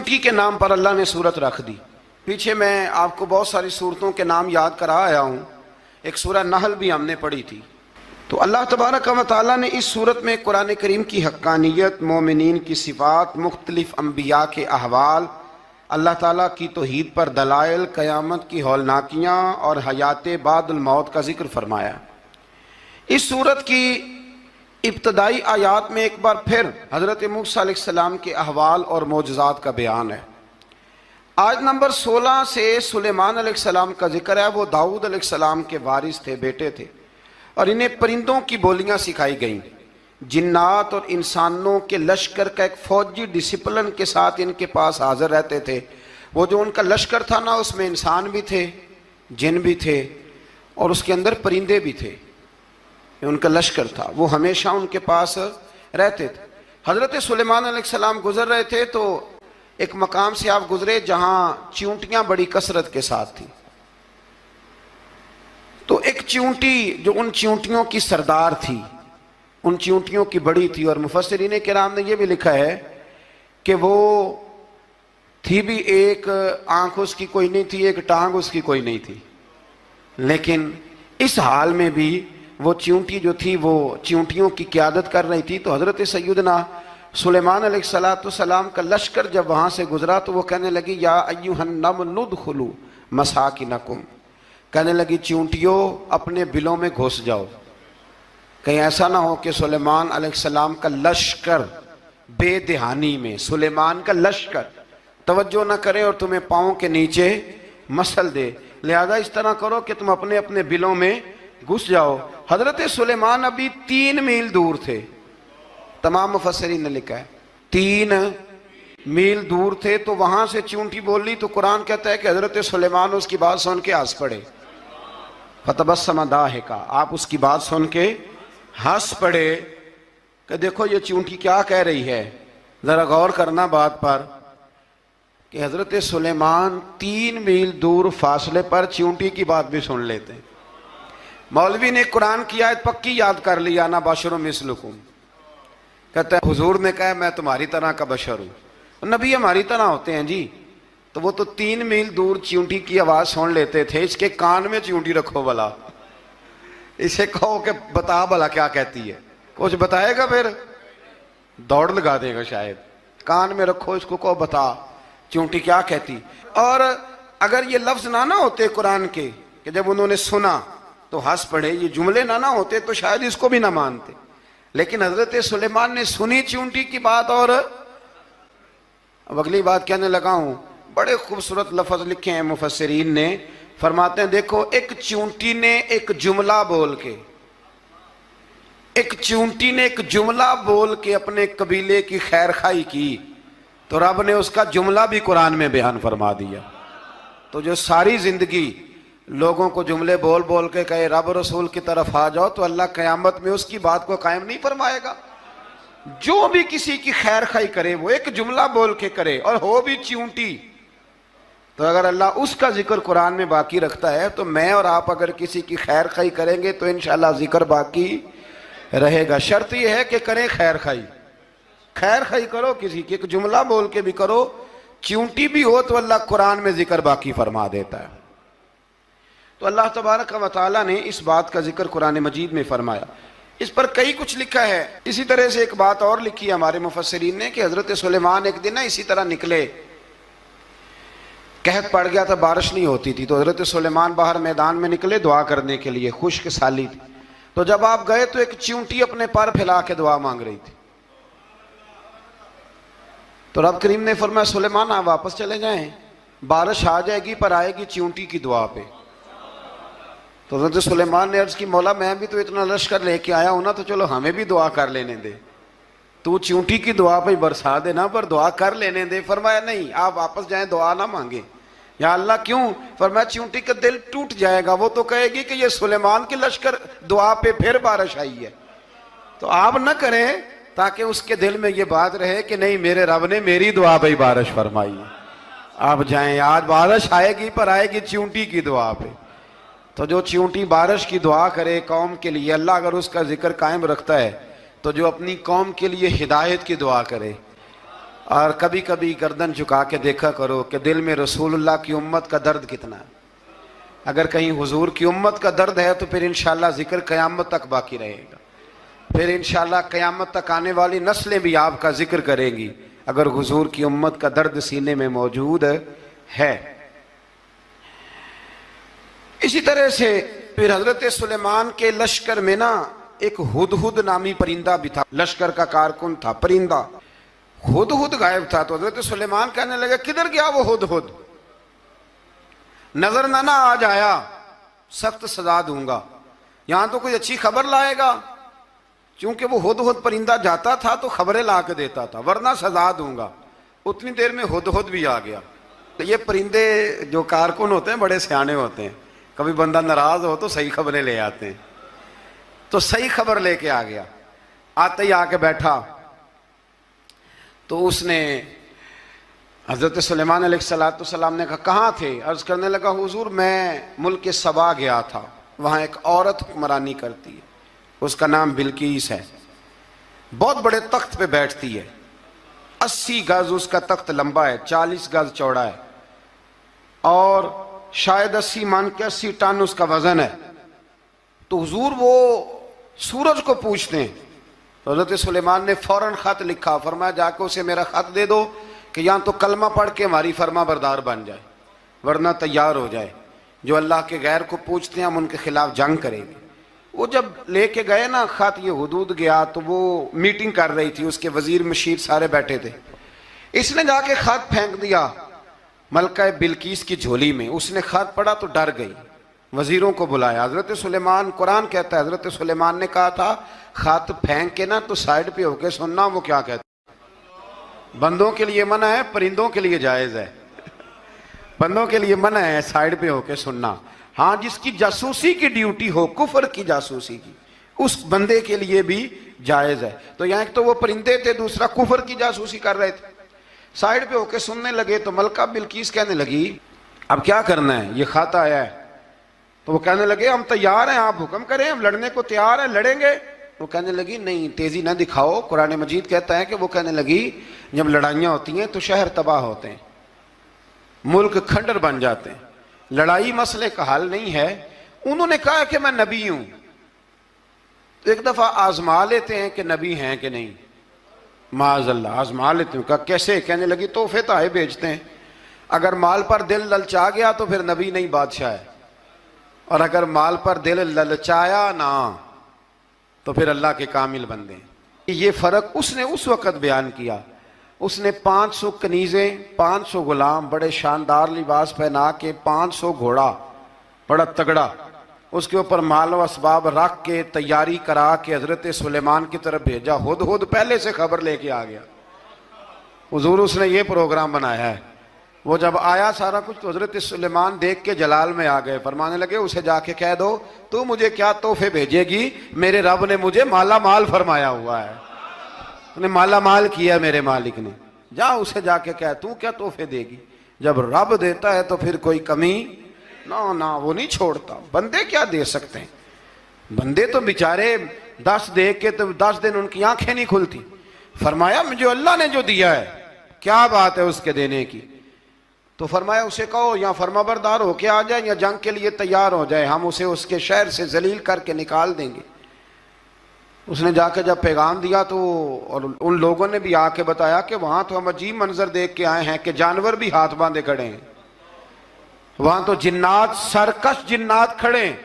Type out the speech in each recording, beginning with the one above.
چونٹی کے نام پر اللہ نے سورت رکھ دی. پیچھے میں آپ کو بہت ساری سورتوں کے نام یاد کرا آیا ہوں. ایک سورہ نحل بھی ہم نے پڑھی تھی. تو اللہ تبارک و تعالیٰ نے اس سورت میں قرآن کریم کی حقانیت، مومنین کی صفات، مختلف انبیاء کے احوال، اللہ تعالیٰ کی توحید پر دلائل، قیامت کی ہولناکیاں اور حیات بعد الموت کا ذکر فرمایا. اس سورت کی ابتدائی آیات میں ایک بار پھر حضرت موسیٰ علیہ السلام کے احوال اور معجزات کا بیان ہے. آیت نمبر 16 سے سلیمان علیہ السلام کا ذکر ہے. وہ داؤد علیہ السلام کے وارث تھے، بیٹے تھے، اور انہیں پرندوں کی بولیاں سکھائی گئیں. جنات اور انسانوں کے لشکر کا ایک فوجی ڈسپلن کے ساتھ ان کے پاس حاضر رہتے تھے. وہ جو ان کا لشکر تھا نا، اس میں انسان بھی تھے، جن بھی تھے، اور اس کے اندر پرندے بھی تھے. ان کا لشکر تھا، وہ ہمیشہ ان کے پاس رہتے تھے. حضرت سلیمان علیہ السلام گزر رہے تھے تو ایک مقام سے آپ گزرے جہاں چیونٹیاں بڑی کثرت کے ساتھ تھیں. تو ایک چیونٹی جو ان چیونٹیوں کی سردار تھی، ان چیونٹیوں کی بڑی تھی، اور مفسرین کرام نے یہ بھی لکھا ہے کہ وہ تھی بھی ایک آنکھ اس کی کوئی نہیں تھی، ایک ٹانگ اس کی کوئی نہیں تھی، لیکن اس حال میں بھی وہ چیونٹی جو تھی وہ چیونٹیوں کی قیادت کر رہی تھی. تو حضرت سیدنا سلیمان علیہ السلام کا لشکر جب وہاں سے گزرا تو وہ کہنے لگی یا ایھا النمل ادخلوا مساکنکم، کہنے لگی چیونٹیوں اپنے بلوں میں گھس جاؤ. کہیں ایسا نہ ہو کہ سلیمان علیہ السلام کا لشکر بے دہانی میں سلیمان کا لشکر توجہ نہ کرے اور تمہیں پاؤں کے نیچے مسل دے. لہذا اس طرح کرو کہ تم اپنے اپنے بلوں میں گھس جاؤ. حضرت سلیمان ابھی 3 میل دور تھے. تمام مفسرین نے لکھا ہے 3 میل دور تھے. تو وہاں سے چیونٹی بول لی تو قرآن کہتا ہے کہ حضرت سلیمان اس کی بات سن کے ہنس پڑے. فتبسم ضاحکا، آپ اس کی بات سن کے ہنس پڑے کہ دیکھو یہ چیونٹی کیا کہہ رہی ہے. ذرا غور کرنا بات پر کہ حضرت سلیمان 3 میل دور فاصلے پر چیونٹی کی بات بھی سن لیتے. مولوی نے قرآن کی آیت پکی یاد کر لی، انا بشر مثلکم. کہتا ہے حضور نے کہا میں تمہاری طرح کا بشر ہوں. نبی ہماری طرح ہوتے ہیں جی. تو وہ تو 3 میل دور چیونٹی کی آواز سن لیتے تھے. اس کے کان میں چیونٹی رکھو بلا، اسے کہو کہ بتا بلا کیا کہتی ہے. کچھ بتائے گا پھر دوڑ لگا دے گا شاید. کان میں رکھو، اس کو کہو بتا چیونٹی کیا کہتی. اور اگر یہ لفظ نہ ہوتے قرآن کے کہ جب انہوں نے سنا تو ہنس پڑے، یہ جملے نہ ہوتے تو شاید اس کو بھی نہ مانتے. لیکن حضرت سلیمان نے سنی چیونٹی کی بات. اور اب اگلی بات کہنے لگا ہوں. بڑے خوبصورت لفظ لکھے ہیں مفسرین نے. فرماتے ہیں دیکھو ایک چیونٹی نے ایک جملہ بول کے اپنے قبیلے کی خیر خواہی کی تو رب نے اس کا جملہ بھی قرآن میں بیان فرما دیا. تو جو ساری زندگی لوگوں کو جملے بول بول کے کہے رب رسول کی طرف آ جاؤ، تو اللہ قیامت میں اس کی بات کو قائم نہیں فرمائے گا. جو بھی کسی کی خیر خواہی کرے وہ ایک جملہ بول کے کرے، اور ہو بھی چیونٹی. تو اگر اللہ اس کا ذکر قرآن میں باقی رکھتا ہے تو میں اور آپ اگر کسی کی خیر خواہی کریں گے تو انشاءاللہ ذکر باقی رہے گا. شرط یہ ہے کہ کریں خیر خواہی کرو کسی کی، ایک جملہ بول کے بھی کرو. چیونٹی بھی ہو تو اللہ قرآن میں ذکر باقی فرما دیتا ہے. تو اللہ تبارک و تعالیٰ نے اس بات کا ذکر قرآن مجید میں فرمایا. اس پر کئی کچھ لکھا ہے. اسی طرح سے ایک بات اور لکھی ہے ہمارے مفسرین نے کہ حضرت سلیمان ایک دن اسی طرح نکلے. قحط پڑ گیا تھا، بارش نہیں ہوتی تھی. تو حضرت سلیمان باہر میدان میں نکلے دعا کرنے کے لیے، خشک سالی تھی. تو جب آپ گئے تو ایک چیونٹی اپنے پر پھیلا کے دعا مانگ رہی تھی. تو رب کریم نے فرمایا سلیمان آپ واپس چلے جائیں، بارش آ جائے گی پر آئے گی چیونٹی کی دعا پہ. تو حضرت سلیمان نے عرض کی مولا میں بھی تو اتنا لشکر لے کے آیا ہوں نا، تو چلو ہمیں بھی دعا کر لینے دے. تو چیونٹی کی دعا پہ برسا دینا پر دعا کر لینے دے. فرمایا نہیں آپ واپس جائیں، دعا نہ مانگیں. یا اللہ کیوں؟ فرمایا چیونٹی کا دل ٹوٹ جائے گا، وہ تو کہے گی کہ یہ سلیمان کی لشکر دعا پہ پھر بارش آئی ہے. تو آپ نہ کریں تاکہ اس کے دل میں یہ بات رہے کہ نہیں میرے رب نے میری دعا پہ بارش فرمائی ہے. آپ جائیں، آج بارش آئے گی پر آئے گی چیونٹی کی دعا پہ. تو جو چیونٹی بارش کی دعا کرے قوم کے لیے، اللہ اگر اس کا ذکر قائم رکھتا ہے تو جو اپنی قوم کے لیے ہدایت کی دعا کرے، اور کبھی کبھی گردن جھکا کے دیکھا کرو کہ دل میں رسول اللہ کی امت کا درد کتنا ہے. اگر کہیں حضور کی امت کا درد ہے تو پھر انشاءاللہ ذکر قیامت تک باقی رہے گا. پھر انشاءاللہ قیامت تک آنے والی نسلیں بھی آپ کا ذکر کریں گی اگر حضور کی امت کا درد سینے میں موجود ہے. اسی طرح سے پھر حضرت سلیمان کے لشکر میں نا ایک ہدہد نامی پرندہ بھی تھا. لشکر کا کارکن تھا پرندہ. ہدہد غائب تھا تو حضرت سلیمان کہنے لگا کدھر گیا وہ ہدہد؟ نظر نہ آ جایا سخت سزا دوں گا. یہاں تو کوئی اچھی خبر لائے گا. چونکہ وہ ہدہد پرندہ جاتا تھا تو خبریں لا کے دیتا تھا ورنہ سزا دوں گا. اتنی دیر میں ہدہد بھی آ گیا. تو یہ پرندے جو کارکن ہوتے ہیں بڑے سیانے ہوتے ہیں. کبھی بندہ ناراض ہو تو صحیح خبریں لے آتے ہیں. تو صحیح خبر لے کے آ گیا. آتے ہی آ کے بیٹھا تو اس نے حضرت سلیمان علیہ السلام نے کہا کہاں تھے؟ عرض کرنے لگا حضور میں ملک سبا گیا تھا. وہاں ایک عورت حکمرانی کرتی ہے, اس کا نام بلقیس ہے. بہت بڑے تخت پہ بیٹھتی ہے. 80 گز اس کا تخت لمبا ہے, 40 گز چوڑا ہے, اور شاید 80 مان کے 80 ٹن اس کا وزن ہے. تو حضور وہ سورج کو پوچھتے ہیں. حضرت سلیمان نے فوراً خط لکھا, فرمایا جا کے اسے میرا خط دے دو کہ یہاں تو کلمہ پڑھ کے ہماری فرما بردار بن جائے ورنہ تیار ہو جائے. جو اللہ کے غیر کو پوچھتے ہیں ہم ان کے خلاف جنگ کریں گے. وہ جب لے کے گئے نا خط, یہ حدود گیا تو وہ میٹنگ کر رہی تھی, اس کے وزیر مشیر سارے بیٹھے تھے. اس نے جا کے خط پھینک دیا ملکہ بلقیس کی جھولی میں. اس نے خط پڑھا تو ڈر گئی. وزیروں کو بلایا. حضرت سلیمان, قرآن کہتا ہے حضرت سلیمان نے کہا تھا خط پھینک کے نا تو سائڈ پہ ہو کے سننا وہ کیا کہتا ہے. بندوں کے لیے منع ہے, پرندوں کے لیے جائز ہے. بندوں کے لیے منع ہے سائڈ پہ ہو کے سننا. ہاں جس کی جاسوسی کی ڈیوٹی ہو, کفر کی جاسوسی کی, اس بندے کے لیے بھی جائز ہے. تو یہاں ایک تو وہ پرندے تھے, دوسرا کفر کی جاسوسی کر رہے تھے. سائڈ پہ ہو کے سننے لگے تو ملکہ بلقیس کہنے لگی اب کیا کرنا ہے, یہ خط آیا ہے. تو وہ کہنے لگے ہم تیار ہیں, آپ حکم کریں, ہم لڑنے کو تیار ہیں, لڑیں گے. وہ کہنے لگی نہیں تیزی نہ دکھاؤ. قرآن مجید کہتا ہے کہ وہ کہنے لگی جب لڑائیاں ہوتی ہیں تو شہر تباہ ہوتے ہیں, ملک کھنڈر بن جاتے ہیں. لڑائی مسئلے کا حل نہیں ہے. انہوں نے کہا کہ میں نبی ہوں. تو ایک دفعہ آزما لیتے ہیں کہ نبی ہیں کہ نہیں. معاذ اللہ آزما لیتے ہیں. کہا کیسے؟ کہنے لگی تحفے تحائف بھیجتے ہیں. اگر مال پر دل للچا گیا تو پھر نبی نہیں بادشاہ ہے, اور اگر مال پر دل للچایا نہ تو پھر اللہ کے کامل بندے. یہ فرق اس نے اس وقت بیان کیا. اس نے 500 کنیزیں, 500 غلام, بڑے شاندار لباس پہنا کے, 500 گھوڑا بڑا تگڑا, اس کے اوپر مال و اسباب رکھ کے تیاری کرا کے حضرت سلیمان کی طرف بھیجا. ہدہد پہلے سے خبر لے کے آ گیا. حضور اس نے یہ پروگرام بنایا ہے. وہ جب آیا سارا کچھ تو حضرت سلیمان دیکھ کے جلال میں آ گئے. فرمانے لگے اسے جا کے کہہ دو تو مجھے کیا تحفے بھیجے گی, میرے رب نے مجھے مالا مال فرمایا ہوا ہے, انہیں مالا مال کیا میرے مالک نے. جا اسے جا کے کہہ تو کیا تحفے دے گی. جب رب دیتا ہے تو پھر کوئی کمی نہ وہ نہیں چھوڑتا. بندے کیا دے سکتے ہیں, بندے تو بیچارے 10 دے کے تو 10 دن ان کی آنکھیں نہیں کھلتی. فرمایا مجھے اللہ نے جو دیا ہے کیا بات ہے اس کے دینے کی. تو فرمایا اسے کہو یا فرما بردار ہو کے آ جائے یا جنگ کے لیے تیار ہو جائے, ہم اسے اس کے شہر سے ذلیل کر کے نکال دیں گے. اس نے جا کے جب پیغام دیا تو اور ان لوگوں نے بھی آ کے بتایا کہ وہاں تو ہم عجیب منظر دیکھ کے آئے ہیں کہ جانور بھی ہاتھ باندھے کھڑے ہیں, وہاں تو جنات, سرکش جنات کھڑے ہیں.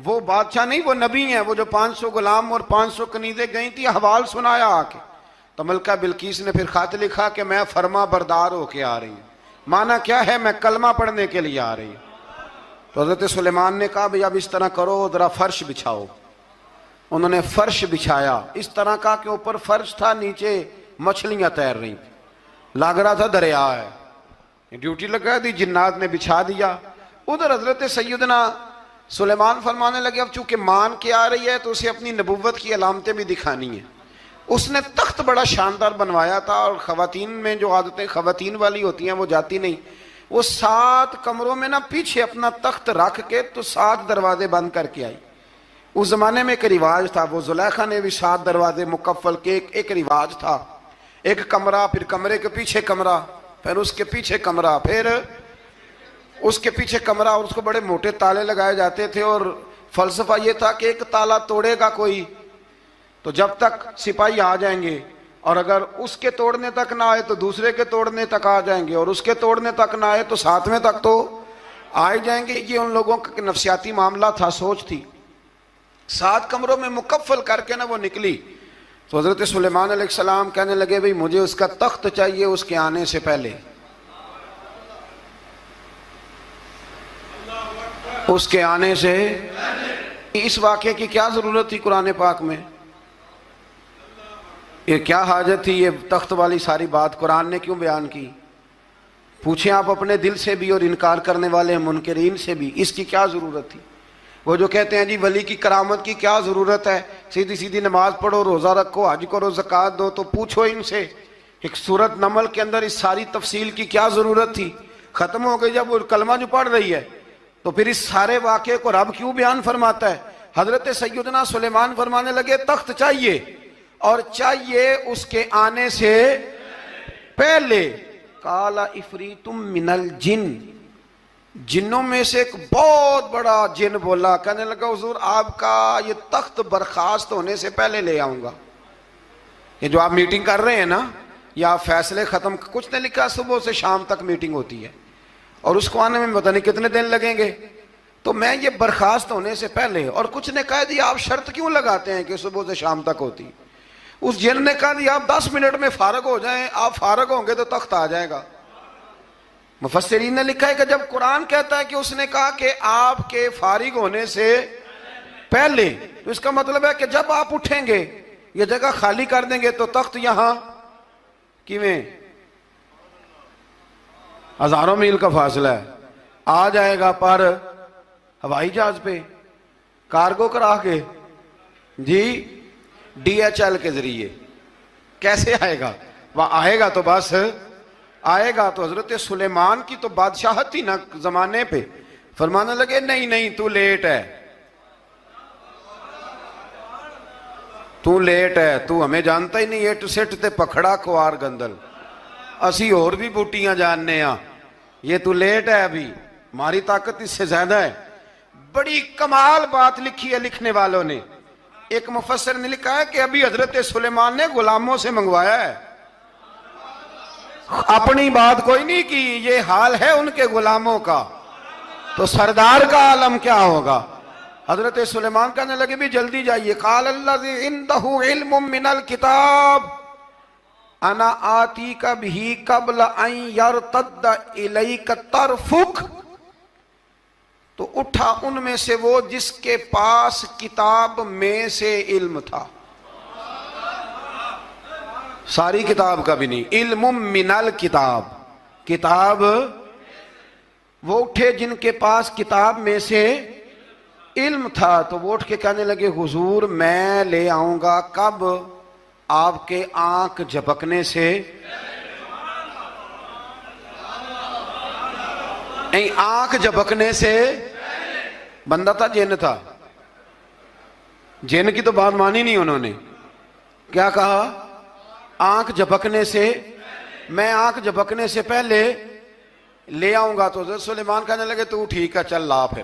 وہ بادشاہ نہیں, وہ نبی ہیں. وہ جو 500 غلام اور 500 کنیزیں گئی تھی, حوال سنایا آ کے. تو ملکہ بلقیس نے پھر خط لکھا کہ میں فرما بردار ہو کے آ رہی ہوں. معنی کیا ہے, میں کلمہ پڑھنے کے لیے آ رہی ہوں. تو حضرت سلیمان نے کہا بھئی اب اس طرح کرو, ذرا فرش بچھاؤ. انہوں نے فرش بچھایا اس طرح کا کہ اوپر فرش تھا, نیچے مچھلیاں تیر رہی تھیں, لگ رہا تھا دریا ہے. ڈیوٹی لگا دی, جنات نے بچھا دیا. ادھر حضرت سیدنا سلیمان فرمانے لگے اب چونکہ مان کے آ رہی ہے تو اسے اپنی نبوت کی علامتیں بھی دکھانی ہیں. اس نے تخت بڑا شاندار بنوایا تھا, اور خواتین میں جو عادتیں خواتین والی ہوتی ہیں وہ جاتی نہیں. وہ 7 کمروں میں نا پیچھے اپنا تخت رکھ کے تو 7 دروازے بند کر کے آئی. اس زمانے میں ایک رواج تھا, وہ زلیخا نے بھی 7 دروازے مکفل کے ایک رواج تھا. ایک کمرہ، پھر کمرے کے پیچھے کمرہ، پھر اس کے پیچھے کمرہ، پھر اس کے پیچھے کمرہ، اور اس کو بڑے موٹے تالے لگائے جاتے تھے، اور فلسفہ یہ تھا کہ ایک تالا توڑے گا کوئی تو جب تک سپاہی آ جائیں گے، اور اگر اس کے توڑنے تک نہ آئے تو دوسرے کے توڑنے تک آ جائیں گے، اور اس کے توڑنے تک نہ آئے تو ساتویں تک تو آ جائیں گے۔ یہ ان لوگوں کا نفسیاتی معاملہ تھا، سوچ تھی۔ 7 کمروں میں مکفل کر کے وہ نکلی تو حضرت سلیمان علیہ السلام کہنے لگے بھئی مجھے اس کا تخت چاہیے اس کے آنے سے پہلے، اس کے آنے سے۔ اس واقعے کی کیا ضرورت تھی قرآن پاک میں؟ یہ کیا حاجت تھی یہ تخت والی ساری بات قرآن نے کیوں بیان کی؟ پوچھیں آپ اپنے دل سے بھی اور انکار کرنے والے منکرین سے بھی، اس کی کیا ضرورت تھی؟ وہ جو کہتے ہیں جی ولی کی کرامت کی کیا ضرورت ہے، سیدھی سیدھی نماز پڑھو، روزہ رکھو، حج کرو، زکوٰۃ دو، تو پوچھو ان سے ایک سورت نمل کے اندر اس ساری تفصیل کی کیا ضرورت تھی؟ ختم ہو گئی جب وہ کلمہ جو پڑھ رہی ہے، تو پھر اس سارے واقعے کو رب کیوں بیان فرماتا ہے؟ حضرت سیدنا سلیمان فرمانے لگے تخت چاہیے، اور چاہیے اس کے آنے سے پہلے۔ قال عفریت من الجن، جنوں میں سے ایک بہت بڑا جن بولا، کہنے لگا حضور آپ کا یہ تخت برخاست ہونے سے پہلے لے آؤں گا۔ یہ جو آپ میٹنگ کر رہے ہیں نا، یا آپ فیصلے ختم، کچھ نے لکھا صبح سے شام تک میٹنگ ہوتی ہے اور اس کو آنے میں پتہ نہیں کتنے دن لگیں گے، تو میں یہ برخاست ہونے سے پہلے، اور کچھ نے کہا جی آپ شرط کیوں لگاتے ہیں کہ صبح سے شام تک ہوتی؟ اس جن نے کہا جی آپ 10 منٹ میں فارغ ہو جائیں، آپ فارغ ہوں گے تو تخت آ جائے گا۔ مفسرین نے لکھا ہے کہ جب قرآن کہتا ہے کہ اس نے کہا کہ آپ کے فارغ ہونے سے پہلے، تو اس کا مطلب ہے کہ جب آپ اٹھیں گے، یہ جگہ خالی کر دیں گے تو تخت یہاں کیویں ہزاروں میل کا فاصلہ ہے، آ جائے گا، پر ہوائی جہاز پہ کارگو کرا کے، جی DHL کے ذریعے کیسے آئے گا؟ وہ آئے گا تو بس آئے گا۔ تو حضرت سلیمان کی تو بادشاہت تھی نا زمانے پہ، فرمانے لگے نہیں نہیں تو لیٹ ہے، تو لیٹ ہے، تو ہمیں جانتا ہی نہیں، ایٹ سٹ تے پکھڑا کوار گندل، اسی اور بھی بوٹیاں جاننے ہاں، یہ تو لیٹ ہے، ابھی ہماری طاقت اس سے زیادہ ہے۔ بڑی کمال بات لکھی ہے لکھنے والوں نے۔ ایک مفسر نے لکھا ہے کہ ابھی حضرت سلیمان نے غلاموں سے منگوایا ہے، اپنی بات کوئی نہیں کی، یہ حال ہے ان کے غلاموں کا، تو سردار کا عالم کیا ہوگا؟ حضرت سلیمان کہنے لگے بھی جلدی جائیے۔ قال الذی عنده علم من الکتاب انا آتیک بہ قبل ان یرتد الیک طرفک، تو اٹھا ان میں سے وہ جس کے پاس کتاب میں سے علم تھا، ساری کتاب کا بھی نہیں، علم من الکتاب، کتاب، وہ اٹھے جن کے پاس کتاب میں سے علم تھا، تو وہ اٹھ کے کہنے لگے حضور میں لے آؤں گا، کب؟ آپ کے آنکھ جھپکنے سے، نہیں آنکھ جھپکنے سے، بندہ تھا جن تھا، جن کی تو بات مانی نہیں انہوں نے، کیا کہا؟ آنکھ جھپکنے سے، میں آنکھ جھپکنے سے پہلے لے آؤں گا۔ تو حضرت سلیمان کہنے لگے تو ٹھیک ہے چل لا پھر۔